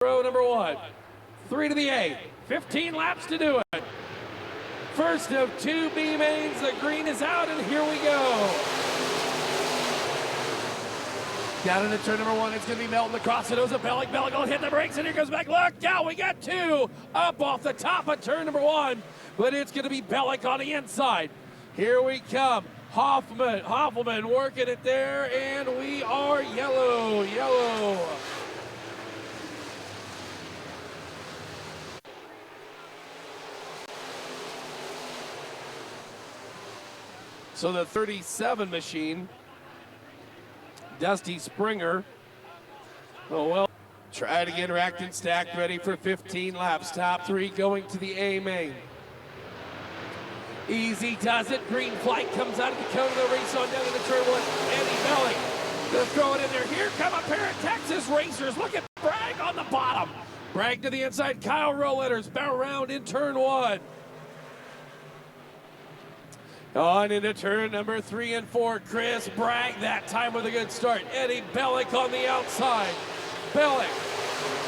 row number 1. 3 to the A. 15 laps to do it. First of 2 B mains. The green is out, and here we go. Down into turn number 1, it's going to be Melton across the nose of Bellick. Bellick will hit the brakes, and here comes back. Look out, we got 2 up off the top of turn number 1, but it's going to be Bellick on the inside. Here we come. Hoffman working it there, and we are yellow. So the 37 machine, Dusty Springer. Oh, well, tried again, racked and stacked, ready for 15 laps. Top 3 going to the A main. Easy does it. Green flight comes out of the cone of the race on down to the turn 1. Andy Bellick to throw it in there. Here come a pair of Texas racers. Look at Bragg on the bottom. Bragg to the inside. Kyle Roletters bow around in turn 1. On into turn number 3 and 4. Chris Bragg that time with a good start. Eddie Bellick on the outside. Bellick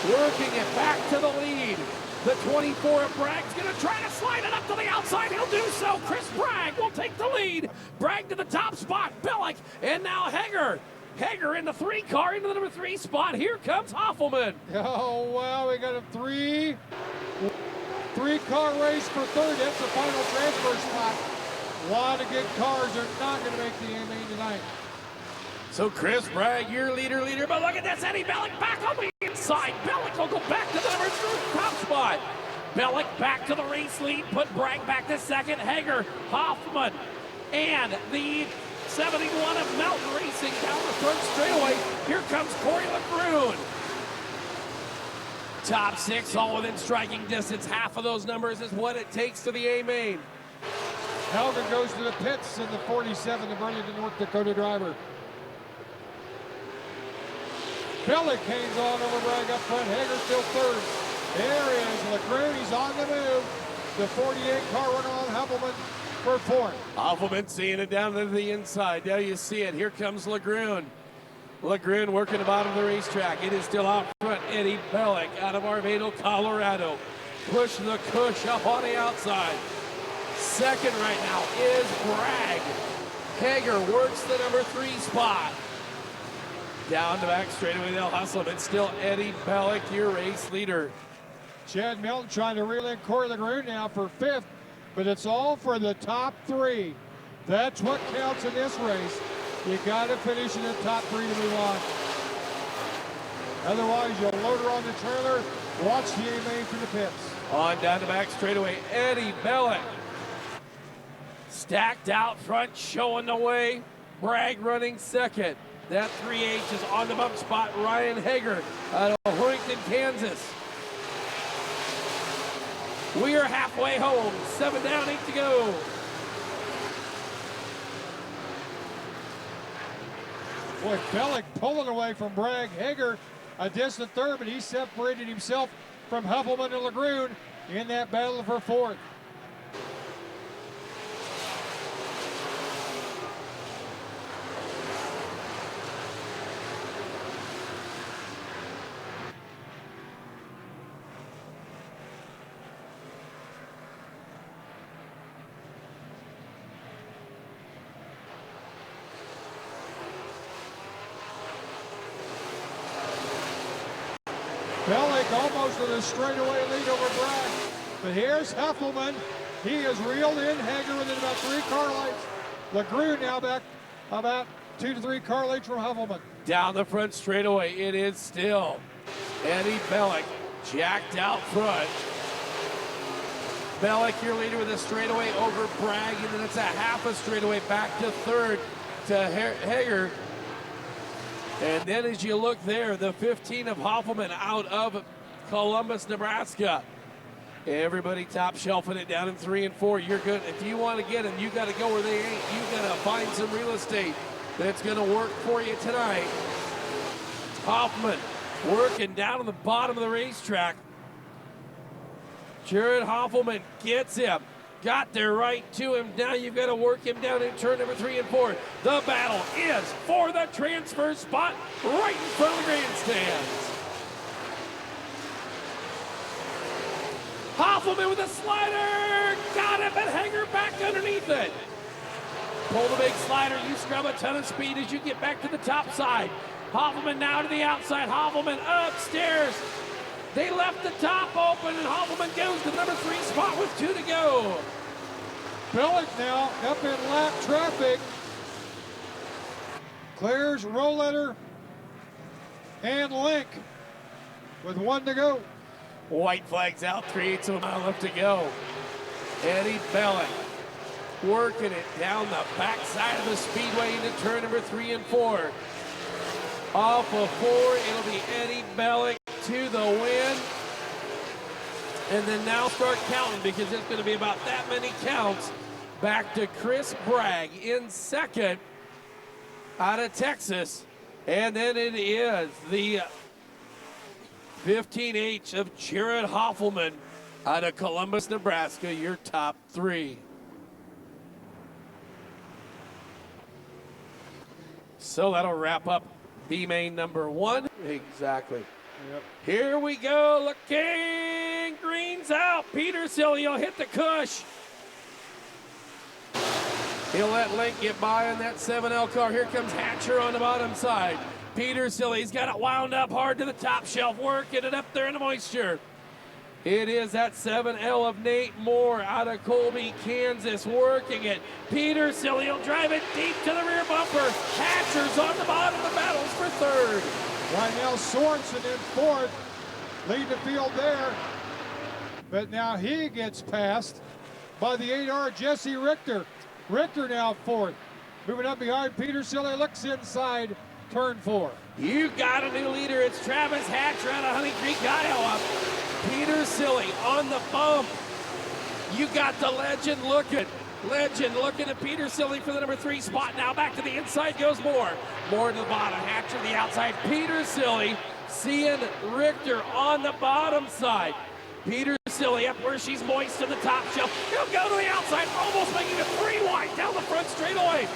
working it back to the lead. The 24 of Bragg's going to try to slide it up to the outside. He'll do so. Chris Bragg will take the lead. Bragg to the top spot. Bellick, and now Hager. Hager in the 3 car into the number 3 spot. Here comes Hoffelman. Oh, wow, we got a 3 car race for third. That's the final transfer spot. A lot of good cars are not going to make the A main tonight. So Chris Bragg, your leader, but look at this, Eddie Bellick back on the inside. Bellick will go back to the number 3 top spot. Bellick back to the race lead, put Bragg back to second. Hager, Hoffman, and the 71 of Melton racing down the front straightaway. Here comes Corey LeBrun. Top 6, all within striking distance. Half of those numbers is what it takes to the A main. Helga goes to the pits in the 47, the Burlington, North Dakota driver. Bellick hangs on over Bragg up front. Hager still third. There is LeBrun. He's on the move. The 48 car running on Hoffelman for fourth. Hoffelman seeing it down to the inside. There you see it. Here comes LeBrun. LeBrun working the bottom of the racetrack. It is still out front. Eddie Bellick out of Arvado, Colorado. Push the cush up on the outside. Second right now is Bragg. Hager works the number 3 spot. Down the back straightaway, they'll hustle, but still Eddie Bellick, your race leader. Chad Melton trying to reel in Corey LeBrun now for 5th, but it's all for the top 3. That's what counts in this race. You got to finish in the top 3 to move on. Otherwise, you'll load her on the trailer, watch the A main from the pits. On down the back straightaway, Eddie Bellick. Stacked out front, showing the way. Bragg running second. That 3H is on the bump spot. Ryan Hager out of Horrington, Kansas. We are halfway home. 7 down, 8 to go. Boy, Bellick pulling away from Bragg. Hager a distant third, but he separated himself from Hoffelman and LeBrun in that battle for fourth. Bellick almost with a straightaway lead over Bragg. But here's Hoffelman. He is reeled in. Hager within about 3 car lengths. LeBrun now back about 2 to 3 car lengths from Hoffelman. Down the front straightaway, it is still Eddie Bellick jacked out front. Bellick, your leader, with a straightaway over Bragg, and then it's a half a straightaway back to third to Hager. And then as you look there, the 15 of Hoffelman out of Columbus, Nebraska. Everybody top shelfing it down in 3 and 4. You're good. If you want to get them, you got to go where they ain't. You got to find some real estate that's going to work for you tonight. Hoffman working down on the bottom of the racetrack. Jared Hoffelman gets him. Got there right to him. Now you've got to work him down in turn number 3 and 4. The battle is for the transfer spot right in front of the grandstands. Hoffelman with a slider. Got it, but Hager back underneath it. Pull the big slider. You scrub a ton of speed as you get back to the top side. Hoffelman now to the outside. Hoffelman upstairs. They left the top open, and Hoffelman goes to number 3 spot with 2 to go. Bellick now up in lap traffic. Clears Roletter and Link with 1 to go. White flags out, 3/8 of a mile left to go. Eddie Bellick working it down the backside of the Speedway into turn number 3 and 4. Off of 4, it'll be Eddie Bellick to the win. And then now start counting, because it's going to be about that many counts. Back to Chris Bragg in second out of Texas. And then it is the 15H of Jared Hoffelman out of Columbus, Nebraska, your top 3. So that'll wrap up B-Main number 1. Exactly. Yep. Here we go, looking, green's out. Peter Cilio hit the cush. He'll let Link get by in that 7L car. Here comes Hatcher on the bottom side. Peter Cilio, he's got it wound up hard to the top shelf, working it up there in the moisture. It is that 7L of Nate Moore out of Colby, Kansas, working it. Peter Cilio driving deep to the rear bumper. Hatcher's on the bottom, the battles for 3rd. Right now, Sorensen in 4th, lead the field there. But now he gets passed by the 8R Jesse Richter. Richter now 4th. Moving up behind Peter Cilio, looks inside turn 4. You got a new leader. It's Travis Hatcher out of Honey Creek, Iowa. Peter Cilio on the bump. You got the legend looking. Legend looking at Peter Cilio for the number 3 spot. Now back to the inside goes Moore. Moore to the bottom. Hatcher to the outside. Peter Cilio seeing Richter on the bottom side. Peter Cilio up where she's moist to the top shelf. He'll go to the outside, almost making it 3 wide down the front straightaway.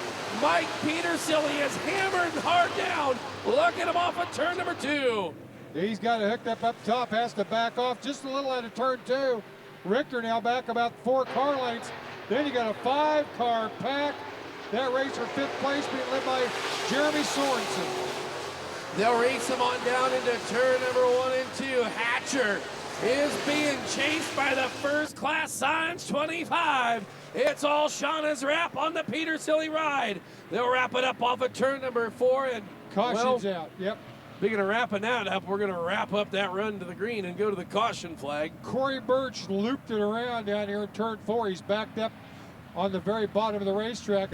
Mike Peter Cilio is hammered hard down. Look at him off of turn number 2. He's got it hooked up top, has to back off just a little out of turn 2. Richter now back about 4 car lengths. Then you got a 5-car pack. That race for 5th place being led by Jeremy Sorensen. They'll race him on down into turn number 1 and 2. Hatcher is being chased by the first class Science 25. It's all Shauna's wrap on the Peter Cilio ride. They'll wrap it up off of turn number 4. And Caution's out, yep. Speaking of wrapping that up, we're going to wrap up that run to the green and go to the caution flag. Corey Birch looped it around down here in turn 4. He's backed up on the very bottom of the racetrack.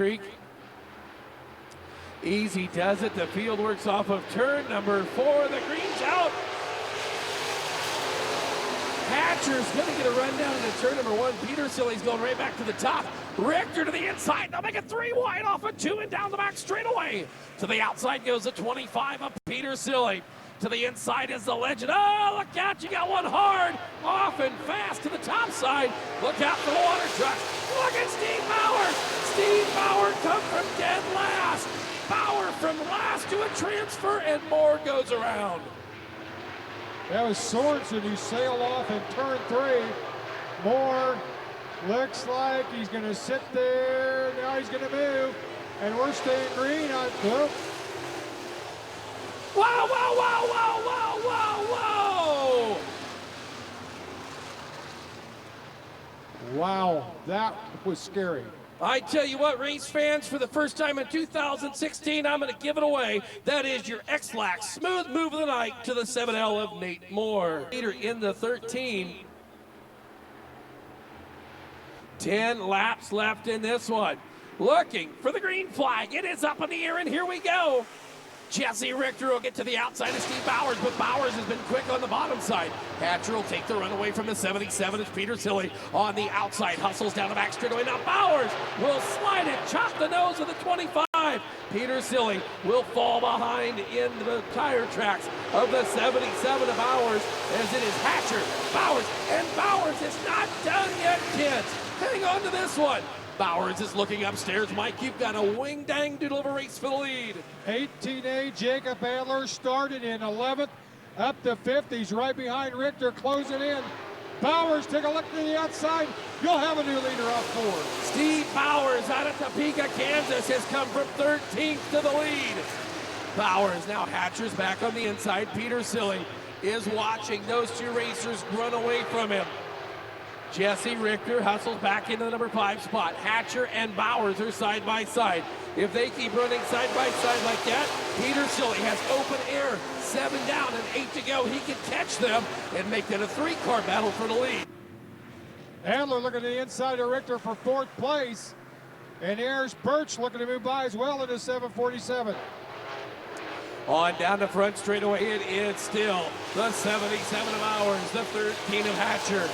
Easy does it. The field works off of turn number 4. The green's out. Hatcher's going to get a run down into turn number 1. Peter Cilio's going right back to the top. Richter to the inside. They'll make it 3 wide off of 2 and down the back straightaway. To the outside goes the 25 of Peter Cilio. To the inside is the legend. Oh, look out. You got one hard. Off and fast to the top side. Look out for the water trucks. Look at Steve Bauer. Steve Bauer come from dead last. Bauer from last to a transfer, and Moore goes around. That was Sorensen who sailed off in turn 3. Moore looks like he's going to sit there. Now he's going to move. And we're staying green on two. Whoa, whoa, whoa, whoa, whoa, whoa, whoa! Wow, that was scary. I tell you what, race fans, for the first time in 2016, I'm going to give it away. That is your X-Lax smooth move of the night to the 7L of Nate Moore. Leader in the 13. 10 laps left in this one. Looking for the green flag. It is up in the air, and here we go. Jesse Richter will get to the outside of Steve Bowers, but Bowers has been quick on the bottom side. Hatcher will take the run away from the 77 as Peter Cilio on the outside, hustles down the back straightaway. Now Bowers will slide it, chop the nose of the 25. Peter Cilio will fall behind in the tire tracks of the 77 of Bowers as it is Hatcher, Bowers, and Bowers is not done yet, kids. Hang on to this one. Bowers is looking upstairs. Mike, you've got a wing-dang doodle of a race for the lead. 18A Jacob Adler started in 11th, up to 5th. He's right behind Richter, closing in. Bowers, take a look to the outside. You'll have a new leader off 4. Steve Bowers out of Topeka, Kansas has come from 13th to the lead. Bowers, now Hatcher's back on the inside. Peter Silly is watching those two racers run away from him. Jesse Richter hustles back into the number 5 spot. Hatcher and Bowers are side by side. If they keep running side by side like that, Peter Silly has open air. 7 down and 8 to go. He can catch them and make it a 3-car battle for the lead. Adler looking to the inside of Richter for 4th place. And here's Birch looking to move by as well into 747. On down the front straightaway, it is still the 77 of Bowers, the 13 of Hatcher.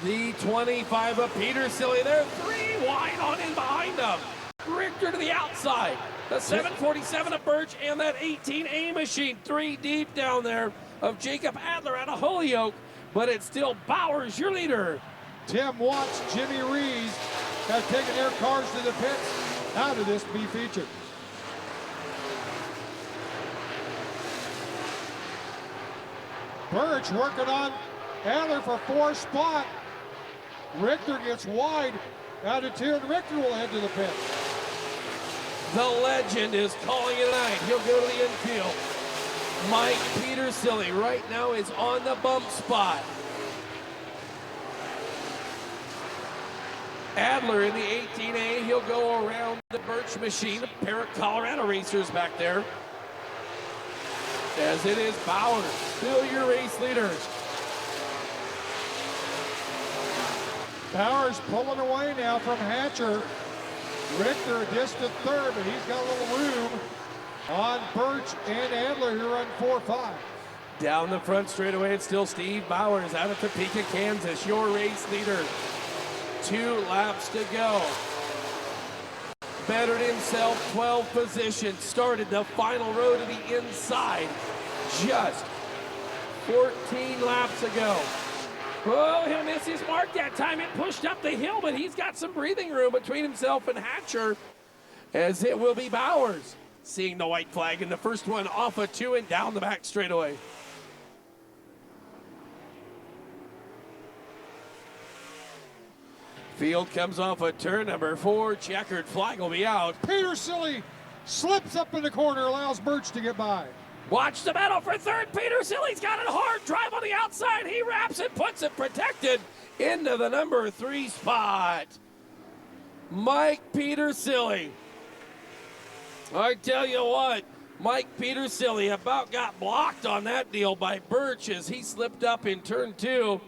The 25 of Peter Silly. They're 3 wide on in behind them. Richter to the outside. The 747 of Birch and that 18A machine. 3 deep down there of Jacob Adler out of Holyoke. But it's still Bowers, your leader. Tim Watts, Jimmy Rees have taken their cars to the pits. How did this be featured? Birch working on Adler for 4th spot. Richter gets wide out of 2, and Richter will head to the pit. The legend is calling it a night. He'll go to the infield. Mike Peter Silly right now is on the bump spot. Adler in the 18A, he'll go around the Birch machine. A pair of Colorado racers back there. As it is Bowers, still your race leaders. Bowers pulling away now from Hatcher. Richter a distant 3rd, but he's got a little room on Birch and Adler who run 4-5. Down the front straightaway, it's still Steve Bowers out of Topeka, Kansas, your race leader. 2 laps to go. Bettered himself 12 positions, started the final row to the inside just 14 laps ago. Oh, he'll miss his mark that time. It pushed up the hill, but he's got some breathing room between himself and Hatcher, as it will be Bowers seeing the white flag in the first one off a 2 and down the back straightaway. Field comes off a turn number 4. Checkered flag will be out. Peter Silly slips up in the corner, allows Birch to get by. Watch the battle for 3rd. Peter Silly's got it hard. Drive on the outside. He wraps it, puts it protected into the number 3 spot. Mike Peter Silly. I tell you what, Mike Peter Silly about got blocked on that deal by Birch as he slipped up in turn 2.